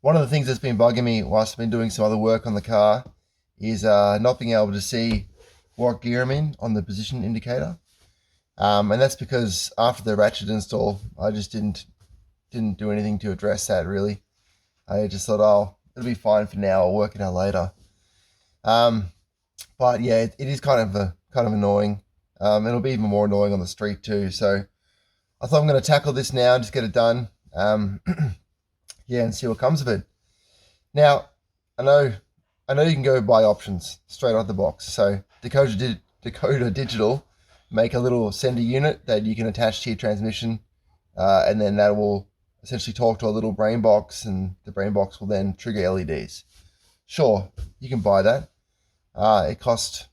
One of the things that's been bugging me whilst I've been doing some other work on the car is not being able to see what gear I'm in on the position indicator. And that's because after the Ratchet install, I just didn't do anything to address that really. I just thought, oh, it'll be fine for now. I'll work it out later. But yeah, it is kind of annoying. It'll be even more annoying on the street too. So I thought I'm going to tackle this now and just get it done. Yeah, and see what comes of it. Now, I know you can go buy options straight out of the box. So Dakota Digital make a little sender unit that you can attach to your transmission, and then that will essentially talk to a little brain box, and the brain box will then trigger LEDs. Sure, you can buy that. It costs,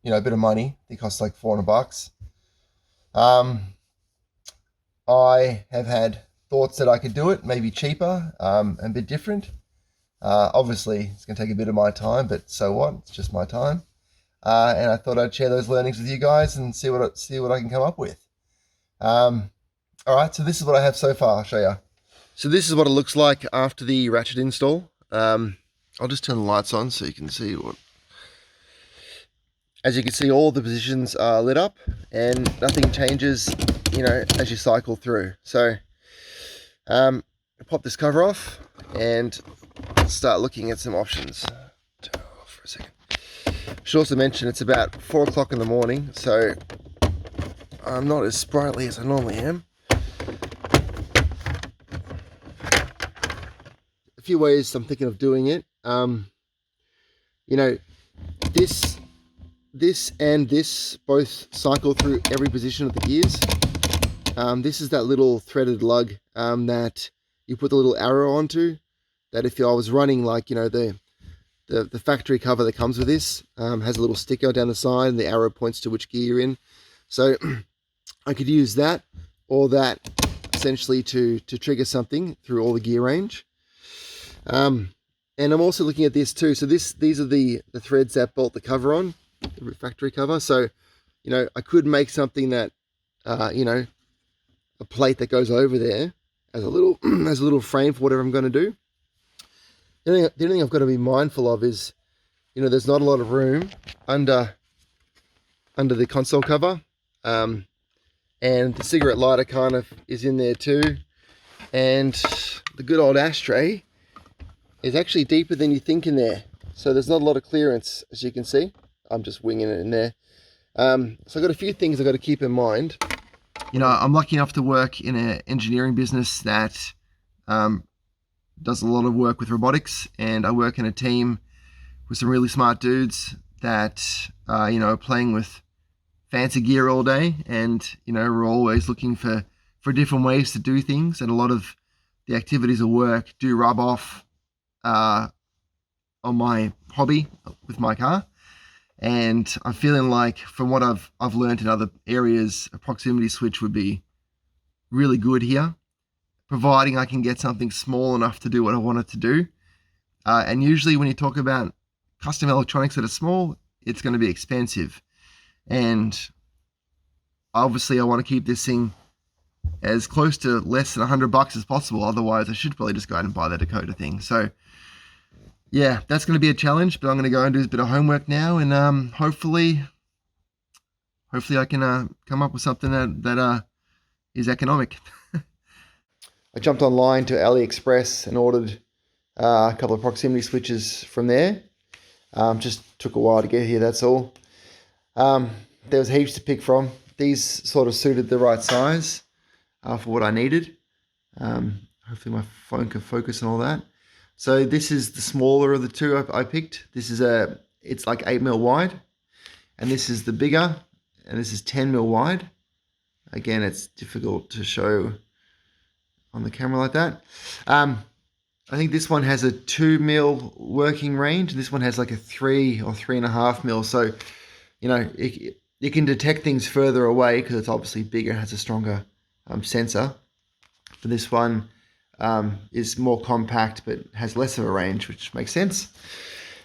a bit of money. It costs like $400. I have had thoughts that I could do it, maybe cheaper, and a bit different. Obviously, it's going to take a bit of my time, but so what? It's just my time. And I thought I'd share those learnings with you guys and see what I can come up with. All right, so this is what I have so far. I'll show you. So this is what it looks like after the Ratchet install. I'll just turn the lights on so you can see what. As you can see, all the positions are lit up and nothing changes, as you cycle through. So pop this cover off and start looking at some options. Turn it off for a second. Should also mention it's about 4 o'clock in the morning, so I'm not as sprightly as I normally am. A few ways I'm thinking of doing it. This and this both cycle through every position of the gears. This is that little threaded lug that you put the little arrow onto, that if I was running like, the factory cover that comes with this has a little sticker down the side and the arrow points to which gear you're in. So I could use that or that essentially to trigger something through all the gear range. And I'm also looking at this too. So these are the threads that bolt the cover on, the factory cover. So, I could make something that, a plate that goes over there as a little as a little frame for whatever I'm going to do. The only thing I've got to be mindful of is, there's not a lot of room under the console cover, and the cigarette lighter kind of is in there too, and the good old ashtray is actually deeper than you think in there, so there's not a lot of clearance, as you can see. I'm just winging it in there. So I've got a few things I've got to keep in mind. I'm lucky enough to work in an engineering business that does a lot of work with robotics, and I work in a team with some really smart dudes that playing with fancy gear all day, and we're always looking for different ways to do things, and a lot of the activities of work do rub off on my hobby with my car. And I'm feeling like, from what I've learned in other areas, a proximity switch would be really good here, providing I can get something small enough to do what I want it to do. And usually when you talk about custom electronics that are small, it's going to be expensive. And obviously I want to keep this thing as close to less than $100 as possible. Otherwise I should probably just go out and buy the Dakota thing. So yeah, that's going to be a challenge, but I'm going to go and do a bit of homework now, and hopefully I can come up with something that is economic. I jumped online to AliExpress and ordered a couple of proximity switches from there. Just took a while to get here, that's all. There was heaps to pick from. These sort of suited the right size for what I needed. Hopefully my phone can focus and all that. So this is the smaller of the two I picked. This is it's like 8mm wide, and this is the bigger, and this is 10mm wide. Again, it's difficult to show on the camera like that. I think this one has a 2mm working range, and this one has like a 3 or 3.5mm. So, you can detect things further away because it's obviously bigger and has a stronger sensor. But this one is more compact but has less of a range, which makes sense.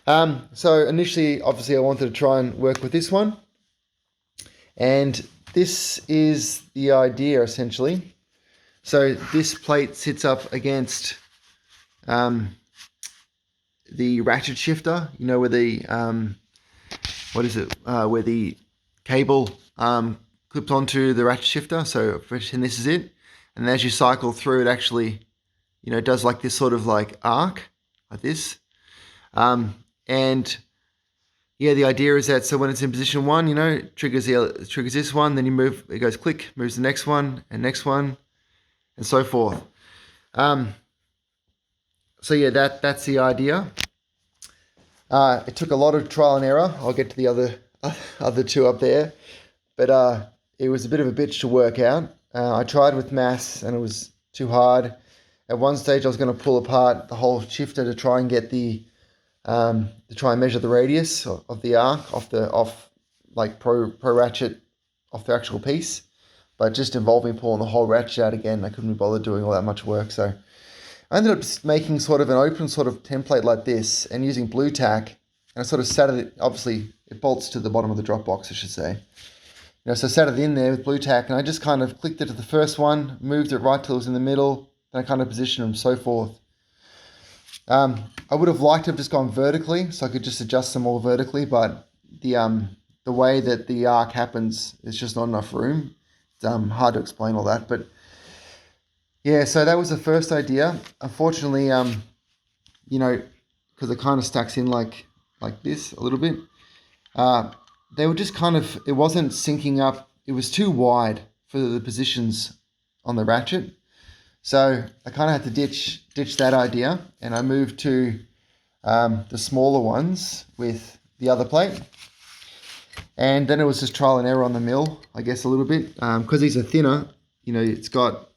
So initially, obviously, I wanted to try and work with this one. And this is the idea, essentially. So this plate sits up against ratchet shifter, you know, where the where the cable clips onto the ratchet shifter. So, and this is it. And as you cycle through, it actually, you know, does like this sort of like arc, like this. And yeah, the idea is that so when it's in position 1, you know, it triggers this one, then you move, it goes click, moves the next one, and so forth. So yeah, that's the idea. It took a lot of trial and error. I'll get to the other two up there, but it was a bit of a bitch to work out. I tried with mass and it was too hard. At one stage, I was going to pull apart the whole shifter to try and get to try and measure the radius of the arc off like pro ratchet off the actual piece, but just involved me pulling the whole ratchet out again. I couldn't be bothered doing all that much work, so I ended up making sort of an open sort of template like this and using blue tack, and I sort of sat it, obviously it bolts to the bottom of the drop box, I should say. You know, so I sat it in there with blue tack, and I just kind of clicked it to the first one, moved it right till it was in the middle, then I kind of positioned them, so forth. I would have liked to have just gone vertically, so I could just adjust them all vertically, but the way that the arc happens, it's just not enough room. It's hard to explain all that, but yeah, so that was the first idea. Unfortunately, you know, because it kind of stacks in like this a little bit, they were just kind of, it wasn't syncing up. It was too wide for the positions on the ratchet. So I kind of had to ditch that idea, and I moved to the smaller ones with the other plate. And then it was just trial and error on the mill, I guess, a little bit. Because these are thinner, you know, it's got,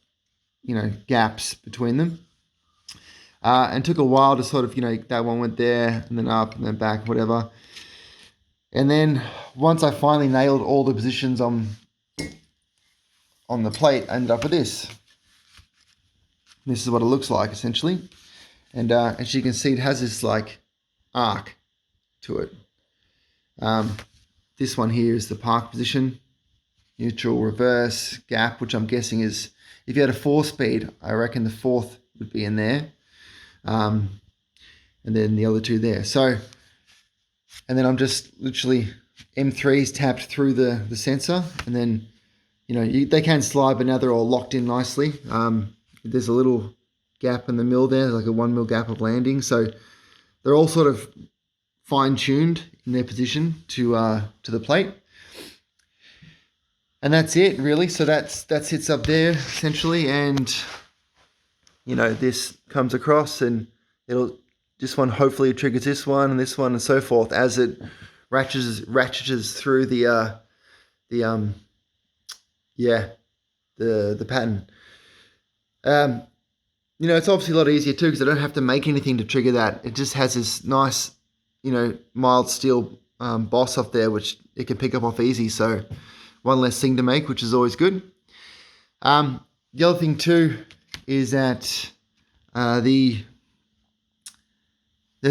you know, gaps between them. And took a while to sort of, you know, that one went there and then up and then back, whatever. And then once I finally nailed all the positions on the plate, I ended up with this. This is what it looks like, essentially. And as you can see, it has this like arc to it. This one here is the park position, neutral, reverse, gap, which I'm guessing is, if you had a 4-speed, I reckon the 4th would be in there. And then the other two there. So, and then I'm just literally M3s tapped through the sensor, and then, you know, they can slide, but now they're all locked in nicely. There's a little gap in the mill there, like a 1 mil gap of landing. So they're all sort of fine-tuned in their position to the plate. And that's it, really. So that sits up there, essentially. And, you know, this comes across, and this one hopefully triggers this one and so forth as it ratchets through the pattern. You know, it's obviously a lot easier too, because I don't have to make anything to trigger that. It just has this nice, you know, mild steel boss off there, which it can pick up easy. So one less thing to make, which is always good. The other thing too is that there's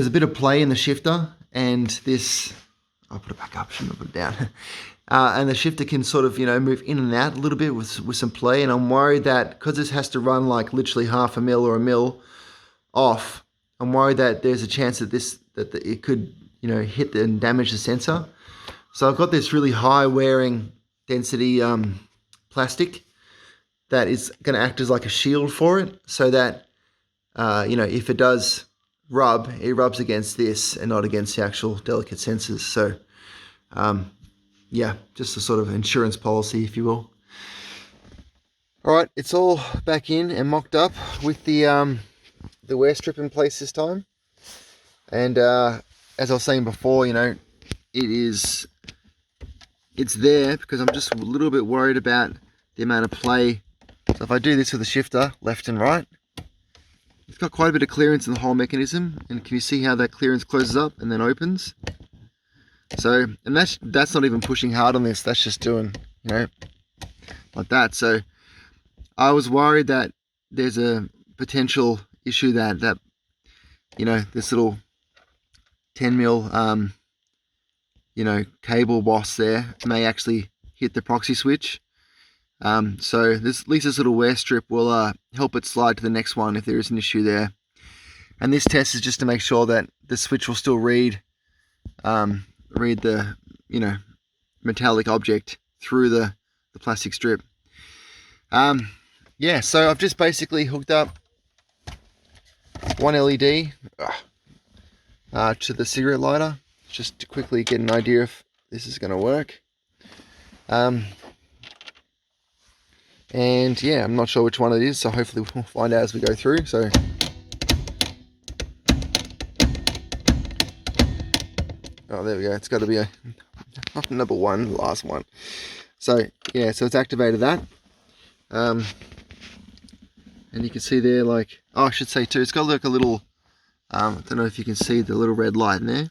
a bit of play in the shifter, and this, I'll put it back up, shouldn't have put it down. And the shifter can sort of, you know, move in and out a little bit with some play. And I'm worried that because this has to run like literally half a mil or a mil off, I'm worried that there's a chance that it could, you know, hit and damage the sensor. So I've got this really high wearing density plastic that is going to act as like a shield for it, so that, you know, if it does rub, it rubs against this and not against the actual delicate sensors. So, yeah, just a sort of insurance policy, if you will. All right, it's all back in and mocked up with the wear strip in place this time. And as I was saying before, you know, it's there because I'm just a little bit worried about the amount of play. So if I do this with the shifter, left and right, it's got quite a bit of clearance in the whole mechanism. And can you see how that clearance closes up and then opens? So, and that's not even pushing hard on this, that's just doing, you know, like that. So I was worried that there's a potential issue that you know, this little 10 mil you know, cable boss there may actually hit the proxy switch. So at least this little wear strip will help it slide to the next one if there is an issue there. And this test is just to make sure that the switch will still read the, metallic object through the plastic strip. Yeah, so I've just basically hooked up one LED to the cigarette lighter, just to quickly get an idea if this is going to work. And yeah, I'm not sure which one it is, so hopefully we'll find out as we go through. So oh, there we go. It's got to be not number one, last one. So yeah, so it's activated that. And you can see there, like, oh, I should say too, it's got like a little, I don't know if you can see the little red light in there,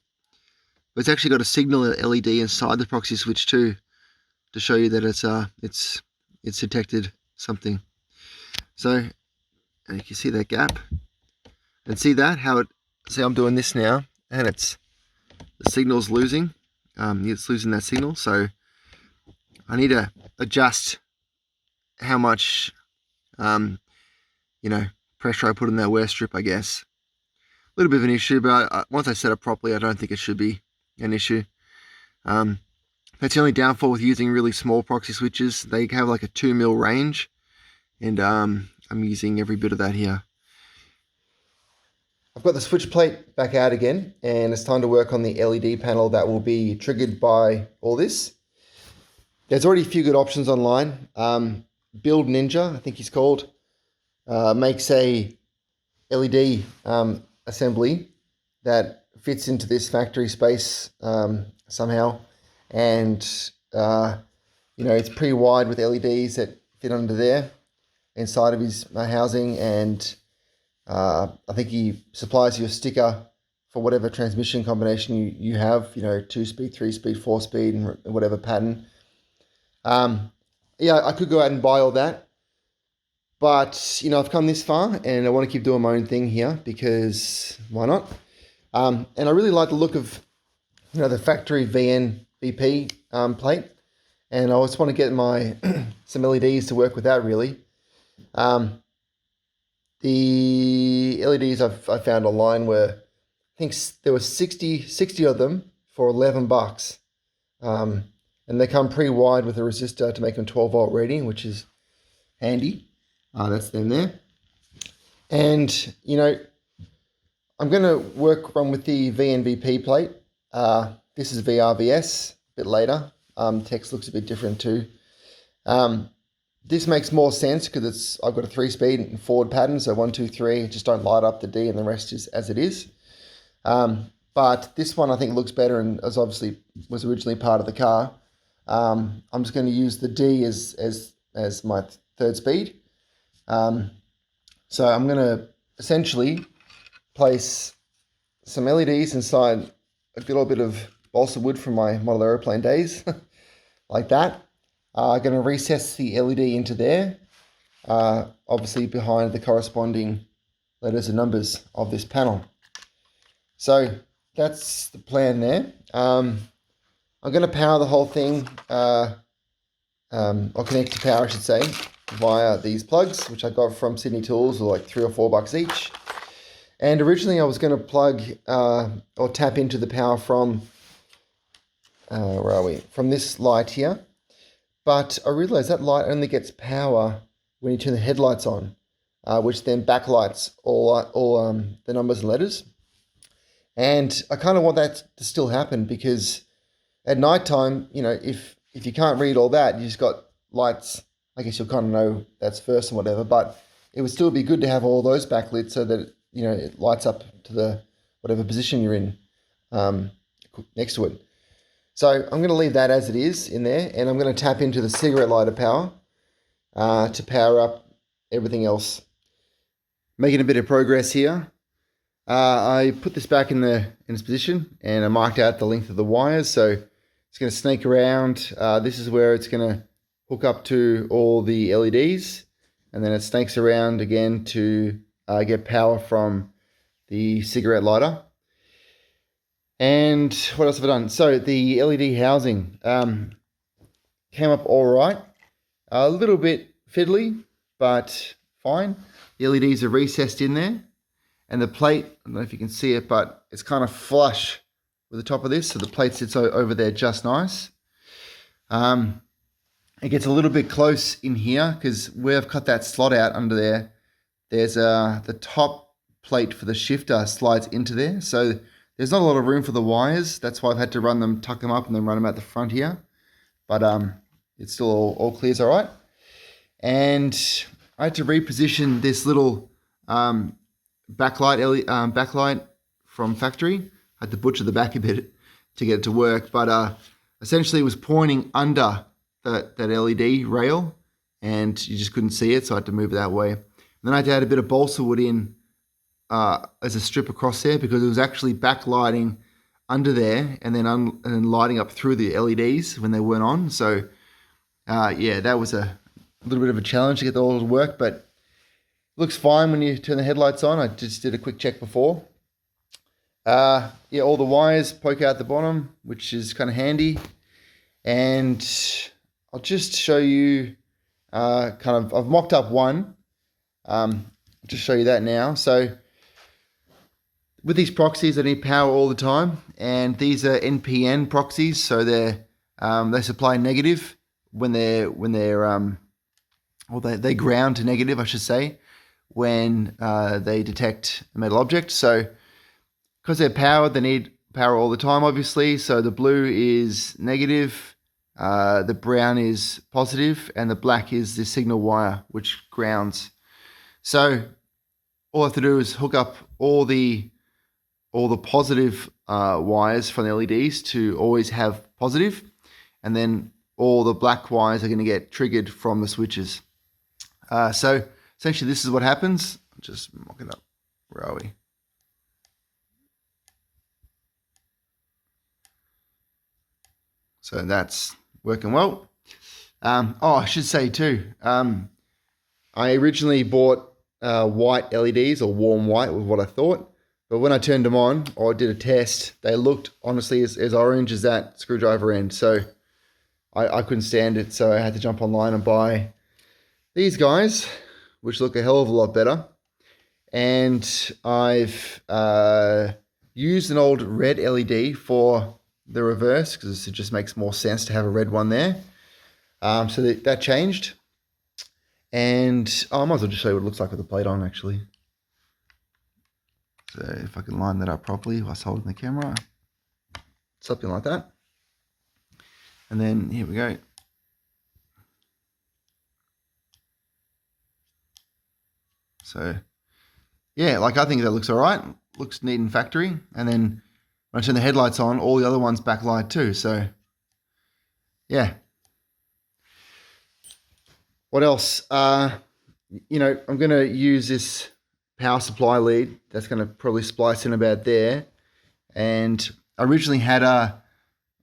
but it's actually got a signal LED inside the proxy switch too, to show you that it's detected something. So, and you can see that gap, and see that how see I'm doing this now, and the signal's losing. It's losing that signal, so I need to adjust how much pressure I put in that wear strip, I guess. A little bit of an issue, but once I set it properly, I don't think it should be an issue. That's the only downfall with using really small proxy switches. They have like a 2 mil range, and I'm using every bit of that here. I've got the switch plate back out again, and it's time to work on the LED panel that will be triggered by all this. There's already a few good options online. Build Ninja, I think he's called, makes a LED assembly that fits into this factory space somehow, and it's pretty wide with LEDs that fit under there inside of his housing, and I think he supplies you a sticker for whatever transmission combination you have, 2-speed, 3-speed, 4-speed, and whatever pattern. Yeah, I could go out and buy all that, but I've come this far and I want to keep doing my own thing here, because why not? And I really like the look of the factory VP plate, and I just want to get my some LEDs to work with that really. The LEDs I found online were, I think there were 60 of them for $11. And they come pretty wide with a resistor to make them 12 volt reading, which is handy. That's them there. And, I'm going to run with the VP plate. This is VRVS, a bit later. Text looks a bit different too. This makes more sense because I've got a 3-speed and forward pattern, so 1, 2, 3, just don't light up the D, and the rest is as it is. But this one I think looks better, and as obviously was originally part of the car. I'm just going to use the D as my 3rd speed. So I'm going to essentially place some LEDs inside a little bit of balsa wood from my model aeroplane days, like that. I'm going to recess the LED into there, obviously behind the corresponding letters and numbers of this panel. So that's the plan there. I'm going to power the whole thing, or connect to power, I should say, via these plugs, which I got from Sydney Tools, or like $3 or $4 each. And originally I was going to plug or tap into the power from, where are we? From this light here. But I realized that light only gets power when you turn the headlights on, which then backlights all the numbers and letters. And I kind of want that to still happen, because at nighttime, if you can't read all that, you just got lights, I guess you'll kind of know that's first and whatever, but it would still be good to have all those backlit so that, it lights up to the whatever position you're in next to it. So I'm going to leave that as it is in there, and I'm going to tap into the cigarette lighter power to power up everything else. Making a bit of progress here. I put this back in its position, and I marked out the length of the wires, so it's going to snake around. This is where it's going to hook up to all the LEDs, and then it snakes around again to get power from the cigarette lighter. And what else have I done? So the LED housing came up all right. A little bit fiddly, but fine. The LEDs are recessed in there. And the plate, I don't know if you can see it, but it's kind of flush with the top of this. So the plate sits over there just nice. It gets a little bit close in here because where I've cut that slot out under there, there's the top plate for the shifter slides into there. So there's not a lot of room for the wires. That's why I've had to tuck them up and then run them out the front here. But it's still all clears all right. And I had to reposition this little backlight from factory. I had to butcher the back a bit to get it to work, but essentially it was pointing under that LED rail, and you just couldn't see it, so I had to move it that way. And then I had to add a bit of balsa wood in as a strip across there because it was actually backlighting under there and then lighting up through the LEDs when they weren't on. So yeah, that was a little bit of a challenge to get all to work, but it looks fine when you turn the headlights on. I just did a quick check before. Yeah, all the wires poke out the bottom, which is kind of handy. And I'll just show you I've mocked up one. I'll just show you that now. So with these proxies, they need power all the time, and these are NPN proxies, so they supply negative when they ground to negative, I should say, when they detect a metal object. So because they're powered, they need power all the time, obviously. So the blue is negative, the brown is positive, and the black is the signal wire, which grounds. So all I have to do is hook up all the positive wires from the LEDs to always have positive, and then all the black wires are going to get triggered from the switches. So essentially this is what happens. Just mock it up. Where are we? So that's working well. I should say too, I originally bought white LEDs, or warm white was what I thought. But when I turned them on, or did a test, they looked honestly as orange as that screwdriver end. So I couldn't stand it. So I had to jump online and buy these guys, which look a hell of a lot better. And I've used an old red LED for the reverse because it just makes more sense to have a red one there. So that changed. And I might as well just show you what it looks like with the plate on, actually. So if I can line that up properly whilst holding the camera, something like that. And then here we go. So yeah, like I think that looks all right. Looks neat in factory. And then when I turn the headlights on, all the other ones backlight too. So yeah. What else? You know, I'm going to use this power supply lead that's going to probably splice in about there. And I originally had there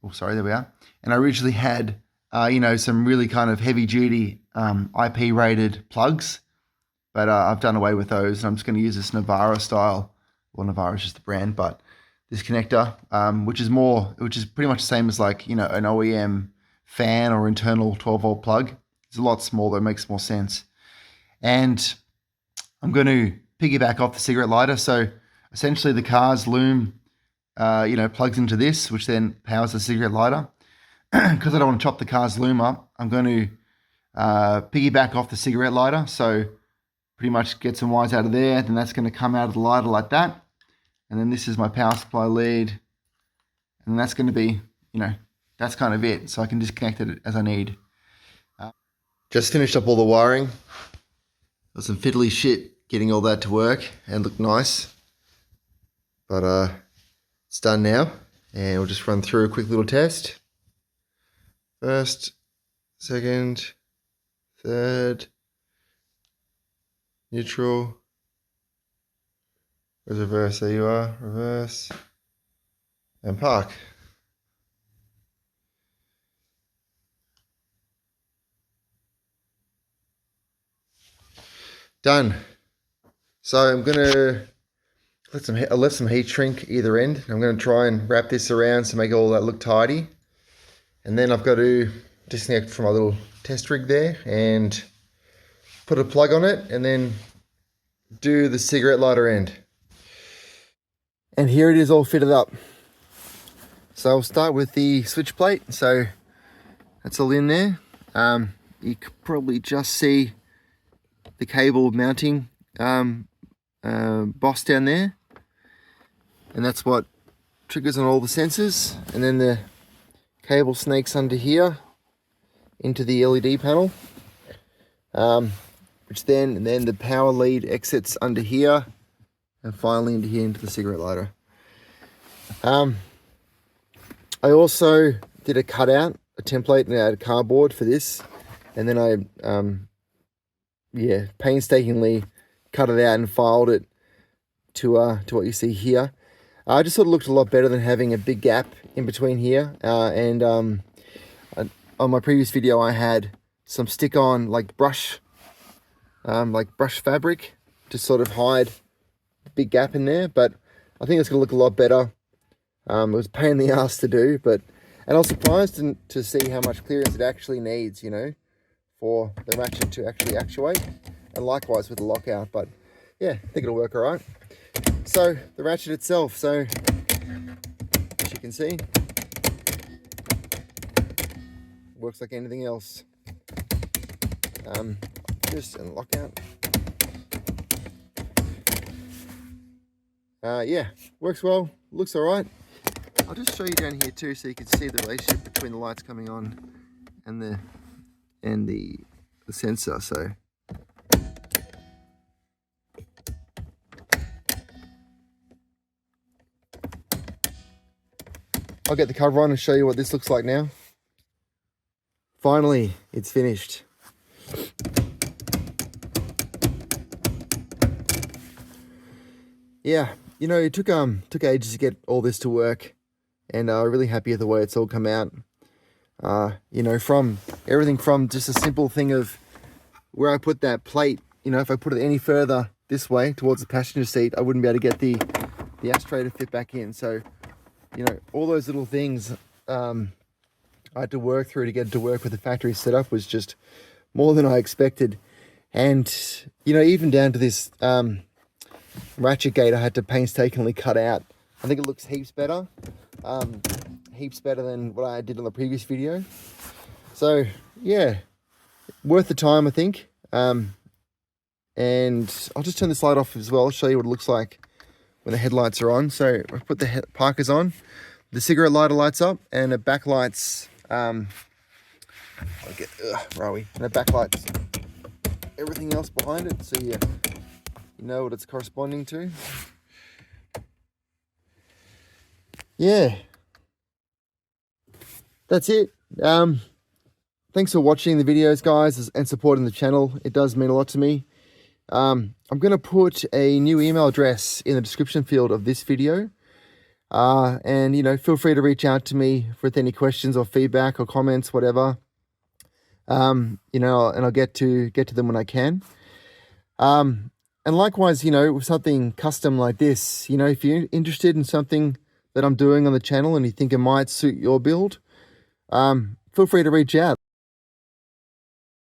we are. And I originally had, you know, some really kind of heavy duty IP rated plugs, but I've done away with those. And I'm just going to use this Navara style. Well, Navara is just the brand, but this connector, which is pretty much the same as like, you know, an OEM fan or internal 12-volt plug. It's a lot smaller, it makes more sense. And I'm going to piggyback off the cigarette lighter. So essentially the car's loom, you know, plugs into this, which then powers the cigarette lighter. Because I don't want to chop the car's loom up, I'm going to piggyback off the cigarette lighter. So pretty much get some wires out of there. Then that's going to come out of the lighter like that. And then this is my power supply lead. And that's going to be, you know, that's kind of it. So I can disconnect it as I need. Just finished up all the wiring. Got some fiddly shit getting all that to work and look nice. But it's done now. And we'll just run through a quick little test. First, second, third, neutral. Where's reverse? There you are. Reverse. And park. Done. So I'm gonna let some heat shrink either end. I'm gonna try and wrap this around to make all that look tidy. And then I've got to disconnect from my little test rig there and put a plug on it and then do the cigarette lighter end. And here it is all fitted up. So I'll start with the switch plate. So that's all in there. You could probably just see the cable mounting boss down there. And that's what triggers on all the sensors. And then the cable snakes under here into the LED panel. Which then the power lead exits under here. And finally into here into the cigarette lighter. I also did a cutout, a template out of cardboard for this, and then I painstakingly cut it out and filed it to what you see here. I just thought it looked a lot better than having a big gap in between here. On my previous video, I had some stick-on like brush fabric to sort of hide the big gap in there, but I think it's gonna look a lot better. It was a pain in the ass to do, and I was surprised to see how much clearance it actually needs, you know, for the ratchet to actually actuate, and likewise with the lockout. But yeah, I think it'll work all right. So the ratchet itself, so as you can see, works like anything else. Just a lockout. Yeah, works well, looks all right. I'll just show you down here too, so you can see the relationship between the lights coming on and the sensor. So I'll get the cover on and show you what this looks like now. Finally, it's finished. Yeah, you know, it took ages to get all this to work. And really happy with the way it's all come out. You know, from everything from just a simple thing of where I put that plate, you know, if I put it any further this way towards the passenger seat, I wouldn't be able to get the ashtray to fit back in. So, you know, all those little things I had to work through to get it to work with the factory setup was just more than I expected. And, you know, even down to this ratchet gate I had to painstakingly cut out. I think it looks heaps better. Heaps better than what I did on the previous video. So yeah, worth the time, I think. And I'll just turn this light off as well, show you what it looks like when the headlights are on. So I put the Parkers on, the cigarette lighter lights up, and it backlights and it backlights everything else behind it, so you know what it's corresponding to. Yeah, that's it. Thanks for watching the videos, guys, and supporting the channel. It does mean a lot to me. I'm going to put a new email address in the description field of this video. And, you know, feel free to reach out to me with any questions or feedback or comments, whatever. You know, and I'll get to them when I can. And likewise, you know, with something custom like this, you know, if you're interested in something that I'm doing on the channel and you think it might suit your build, feel free to reach out.